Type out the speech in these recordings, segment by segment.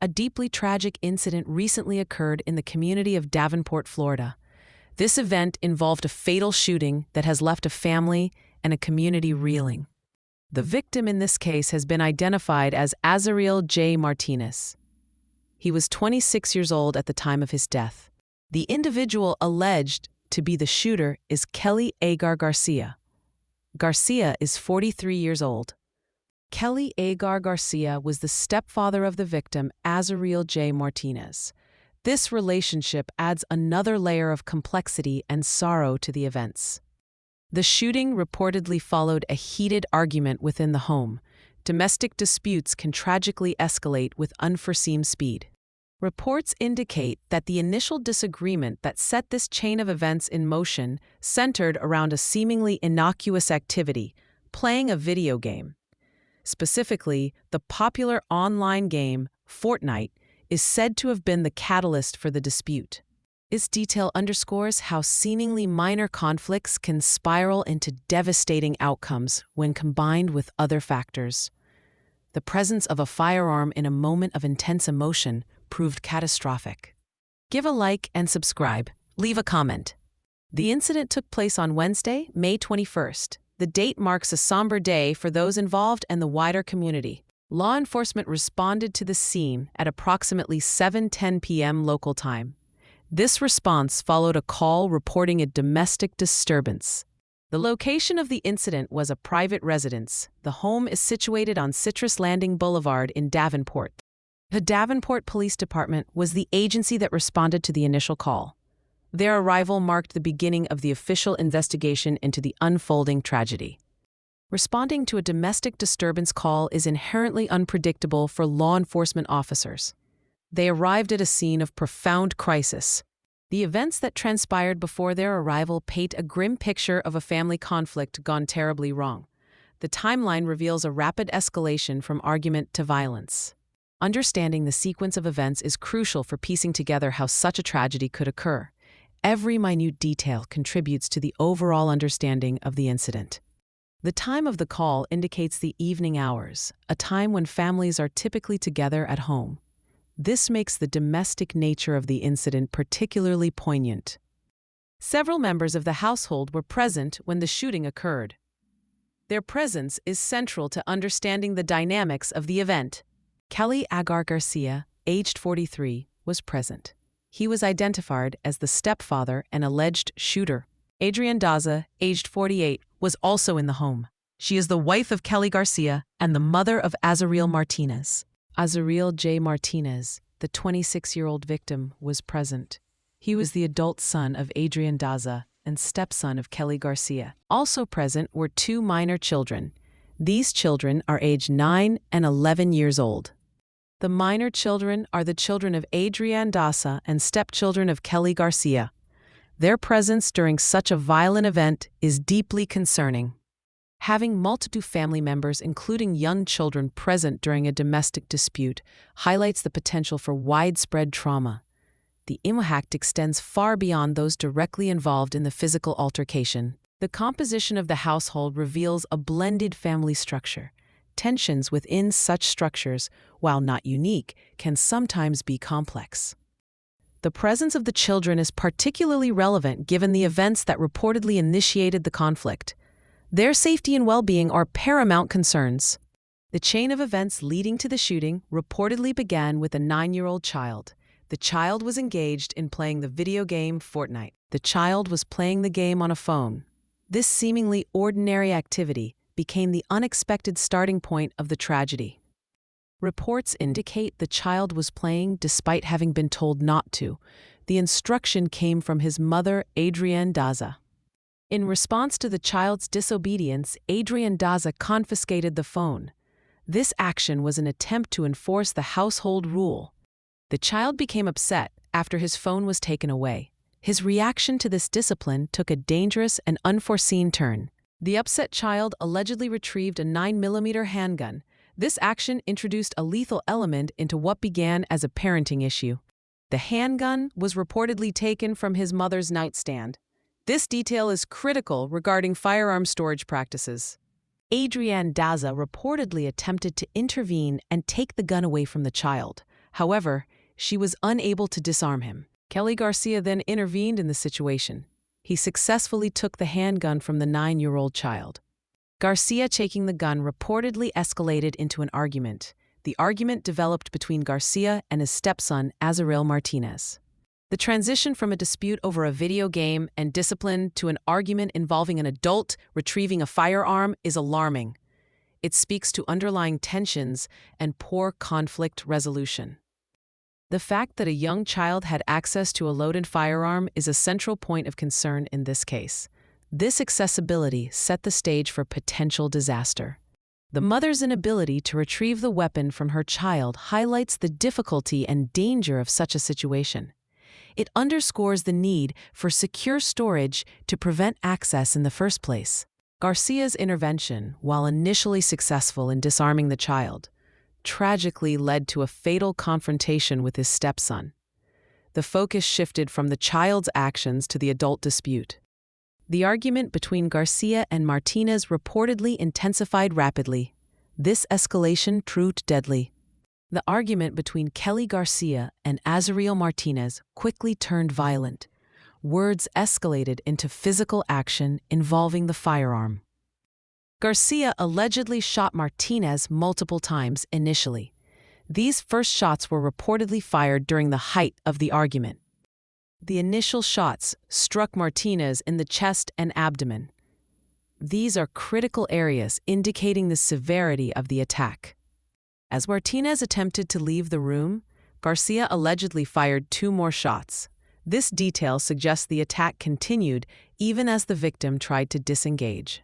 A deeply tragic incident recently occurred in the community of Davenport, Florida. This event involved a fatal shooting that has left a family and a community reeling. The victim in this case has been identified as Azareel J. Martinez. He was 26 years old at the time of his death. The individual alleged to be the shooter is Kelly Agar Garcia. Garcia is 43 years old. Kelly Agar Garcia was the stepfather of the victim, Azareel J. Martinez. This relationship adds another layer of complexity and sorrow to the events. The shooting reportedly followed a heated argument within the home. Domestic disputes can tragically escalate with unforeseen speed. Reports indicate that the initial disagreement that set this chain of events in motion centered around a seemingly innocuous activity, playing a video game. Specifically, the popular online game, Fortnite, is said to have been the catalyst for the dispute. This detail underscores how seemingly minor conflicts can spiral into devastating outcomes when combined with other factors. The presence of a firearm in a moment of intense emotion proved catastrophic. Give a like and subscribe. Leave a comment. The incident took place on Wednesday, May 21st. The date marks a somber day for those involved and the wider community. Law enforcement responded to the scene at approximately 7:10 p.m. local time. This response followed a call reporting a domestic disturbance. The location of the incident was a private residence. The home is situated on Citrus Landing Boulevard in Davenport. The Davenport Police Department was the agency that responded to the initial call. Their arrival marked the beginning of the official investigation into the unfolding tragedy. Responding to a domestic disturbance call is inherently unpredictable for law enforcement officers. They arrived at a scene of profound crisis. The events that transpired before their arrival paint a grim picture of a family conflict gone terribly wrong. The timeline reveals a rapid escalation from argument to violence. Understanding the sequence of events is crucial for piecing together how such a tragedy could occur. Every minute detail contributes to the overall understanding of the incident. The time of the call indicates the evening hours, a time when families are typically together at home. This makes the domestic nature of the incident particularly poignant. Several members of the household were present when the shooting occurred. Their presence is central to understanding the dynamics of the event. Kelly Agar Garcia, aged 43, was present. He was identified as the stepfather and alleged shooter. Adrienne Daza, aged 48, was also in the home. She is the wife of Kelly Garcia and the mother of Azareel Martinez. Azareel J. Martinez, the 26-year-old victim, was present. He was the adult son of Adrienne Daza and stepson of Kelly Garcia. Also present were two minor children. These children are aged 9 and 11 years old. The minor children are the children of Adrienne Daza and stepchildren of Kelly Garcia. Their presence during such a violent event is deeply concerning. Having multiple family members, including young children, present during a domestic dispute highlights the potential for widespread trauma. The impact extends far beyond those directly involved in the physical altercation. The composition of the household reveals a blended family structure. Tensions within such structures, while not unique, can sometimes be complex. The presence of the children is particularly relevant given the events that reportedly initiated the conflict. Their safety and well-being are paramount concerns. The chain of events leading to the shooting reportedly began with a 9-year-old child. The child was engaged in playing the video game Fortnite. The child was playing the game on a phone. This seemingly ordinary activity became the unexpected starting point of the tragedy. Reports indicate the child was playing despite having been told not to. The instruction came from his mother, Adrienne Daza. In response to the child's disobedience, Adrienne Daza confiscated the phone. This action was an attempt to enforce the household rule. The child became upset after his phone was taken away. His reaction to this discipline took a dangerous and unforeseen turn. The upset child allegedly retrieved a 9mm handgun. This action introduced a lethal element into what began as a parenting issue. The handgun was reportedly taken from his mother's nightstand. This detail is critical regarding firearm storage practices. Adrienne Daza reportedly attempted to intervene and take the gun away from the child. However, she was unable to disarm him. Kelly Garcia then intervened in the situation. He successfully took the handgun from the 9-year-old child. Garcia taking the gun reportedly escalated into an argument. The argument developed between Garcia and his stepson, Azareel Martinez. The transition from a dispute over a video game and discipline to an argument involving an adult retrieving a firearm is alarming. It speaks to underlying tensions and poor conflict resolution. The fact that a young child had access to a loaded firearm is a central point of concern in this case. This accessibility set the stage for potential disaster. The mother's inability to retrieve the weapon from her child highlights the difficulty and danger of such a situation. It underscores the need for secure storage to prevent access in the first place. Garcia's intervention, while initially successful in disarming the child, tragically led to a fatal confrontation with his stepson. The focus shifted from the child's actions to the adult dispute. The argument between Garcia and Martinez reportedly intensified rapidly. This escalation proved deadly. The argument between Kelly Garcia and Azareel Martinez quickly turned violent. Words escalated into physical action involving the firearm. Garcia allegedly shot Martinez multiple times initially. These first shots were reportedly fired during the height of the argument. The initial shots struck Martinez in the chest and abdomen. These are critical areas indicating the severity of the attack. As Martinez attempted to leave the room, Garcia allegedly fired 2 more shots. This detail suggests the attack continued even as the victim tried to disengage.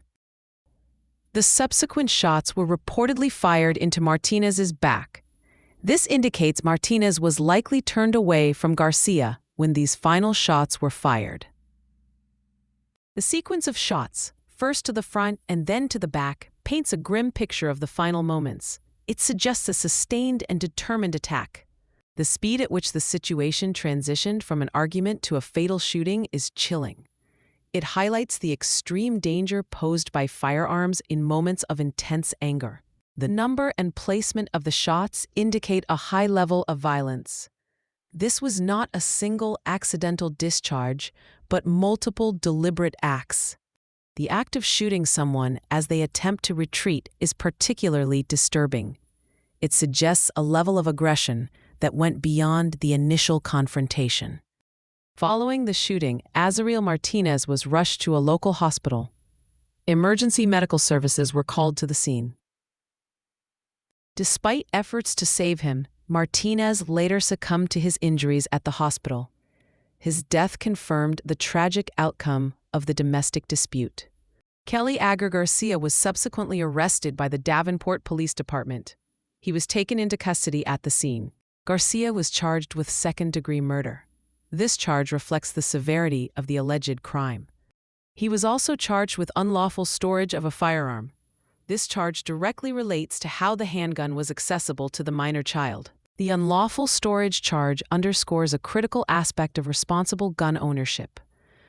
The subsequent shots were reportedly fired into Martinez's back. This indicates Martinez was likely turned away from Garcia when these final shots were fired. The sequence of shots, first to the front and then to the back, paints a grim picture of the final moments. It suggests a sustained and determined attack. The speed at which the situation transitioned from an argument to a fatal shooting is chilling. It highlights the extreme danger posed by firearms in moments of intense anger. The number and placement of the shots indicate a high level of violence. This was not a single accidental discharge, but multiple deliberate acts. The act of shooting someone as they attempt to retreat is particularly disturbing. It suggests a level of aggression that went beyond the initial confrontation. Following the shooting, Azareel Martinez was rushed to a local hospital. Emergency medical services were called to the scene. Despite efforts to save him, Martinez later succumbed to his injuries at the hospital. His death confirmed the tragic outcome of the domestic dispute. Kelly Agar Garcia was subsequently arrested by the Davenport Police Department. He was taken into custody at the scene. Garcia was charged with second-degree murder. This charge reflects the severity of the alleged crime. He was also charged with unlawful storage of a firearm. This charge directly relates to how the handgun was accessible to the minor child. The unlawful storage charge underscores a critical aspect of responsible gun ownership.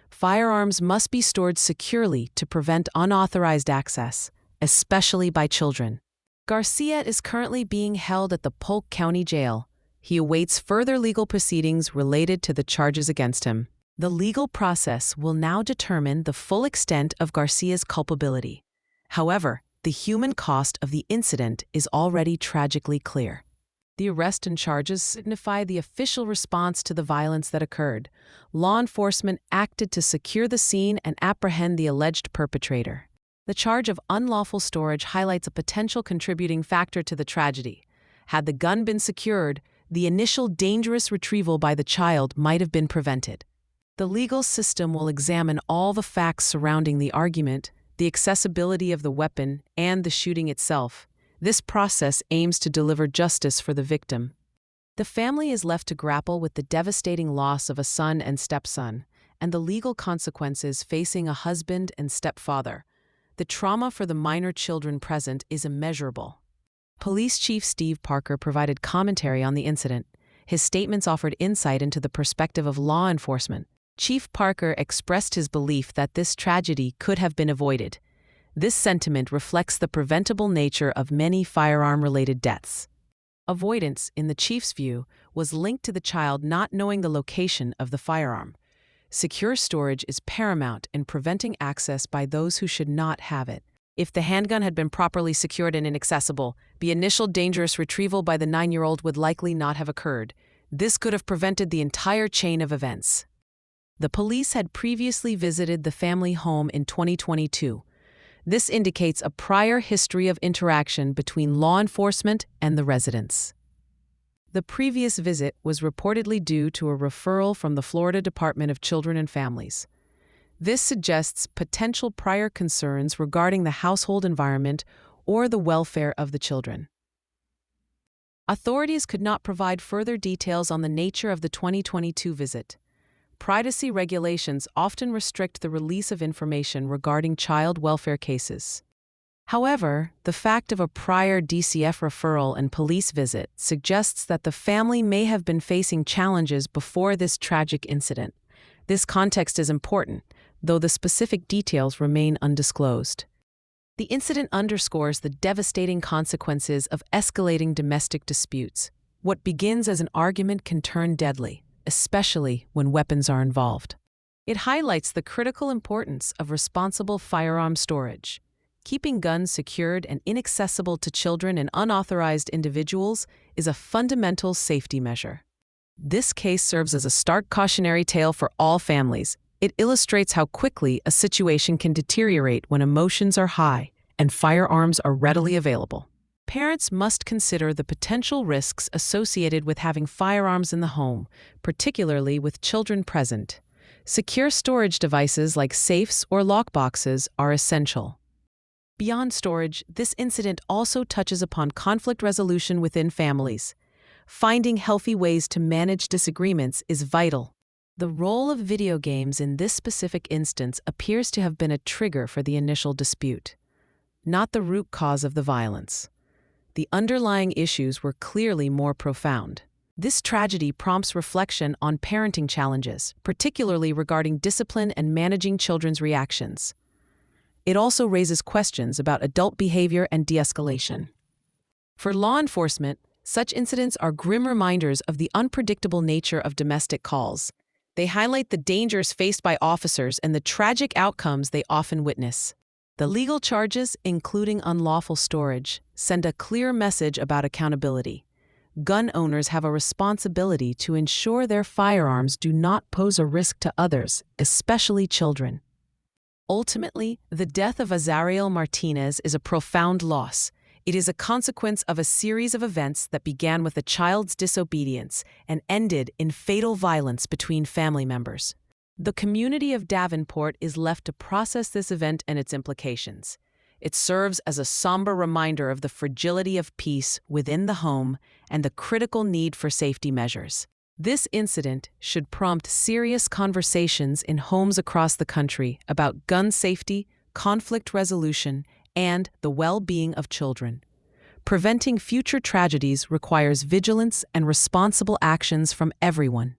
Firearms must be stored securely to prevent unauthorized access, especially by children. Garcia is currently being held at the Polk County Jail. He awaits further legal proceedings related to the charges against him. The legal process will now determine the full extent of Garcia's culpability. However, the human cost of the incident is already tragically clear. The arrest and charges signify the official response to the violence that occurred. Law enforcement acted to secure the scene and apprehend the alleged perpetrator. The charge of unlawful storage highlights a potential contributing factor to the tragedy. Had the gun been secured, the initial dangerous retrieval by the child might have been prevented. The legal system will examine all the facts surrounding the argument, the accessibility of the weapon, and the shooting itself. This process aims to deliver justice for the victim. The family is left to grapple with the devastating loss of a son and stepson, and the legal consequences facing a husband and stepfather. The trauma for the minor children present is immeasurable. Police Chief Steve Parker provided commentary on the incident. His statements offered insight into the perspective of law enforcement. Chief Parker expressed his belief that this tragedy could have been avoided. This sentiment reflects the preventable nature of many firearm-related deaths. Avoidance, in the chief's view, was linked to the child not knowing the location of the firearm. Secure storage is paramount in preventing access by those who should not have it. If the handgun had been properly secured and inaccessible, the initial dangerous retrieval by the 9-year-old would likely not have occurred. This could have prevented the entire chain of events. The police had previously visited the family home in 2022. This indicates a prior history of interaction between law enforcement and the residents. The previous visit was reportedly due to a referral from the Florida Department of Children and Families. This suggests potential prior concerns regarding the household environment or the welfare of the children. Authorities could not provide further details on the nature of the 2022 visit. Privacy regulations often restrict the release of information regarding child welfare cases. However, the fact of a prior DCF referral and police visit suggests that the family may have been facing challenges before this tragic incident. This context is important, though the specific details remain undisclosed. The incident underscores the devastating consequences of escalating domestic disputes. What begins as an argument can turn deadly, especially when weapons are involved. It highlights the critical importance of responsible firearm storage. Keeping guns secured and inaccessible to children and unauthorized individuals is a fundamental safety measure. This case serves as a stark cautionary tale for all families. It illustrates how quickly a situation can deteriorate when emotions are high and firearms are readily available. Parents must consider the potential risks associated with having firearms in the home, particularly with children present. Secure storage devices like safes or lockboxes are essential. Beyond storage, this incident also touches upon conflict resolution within families. Finding healthy ways to manage disagreements is vital. The role of video games in this specific instance appears to have been a trigger for the initial dispute, not the root cause of the violence. The underlying issues were clearly more profound. This tragedy prompts reflection on parenting challenges, particularly regarding discipline and managing children's reactions. It also raises questions about adult behavior and de-escalation. For law enforcement, such incidents are grim reminders of the unpredictable nature of domestic calls. They highlight the dangers faced by officers and the tragic outcomes they often witness. The legal charges, including unlawful storage, send a clear message about accountability. Gun owners have a responsibility to ensure their firearms do not pose a risk to others, especially children. Ultimately, the death of Azareel Martinez is a profound loss. It is a consequence of a series of events that began with a child's disobedience and ended in fatal violence between family members. The community of Davenport is left to process this event and its implications. It serves as a somber reminder of the fragility of peace within the home and the critical need for safety measures. This incident should prompt serious conversations in homes across the country about gun safety, conflict resolution, and the well-being of children. Preventing future tragedies requires vigilance and responsible actions from everyone.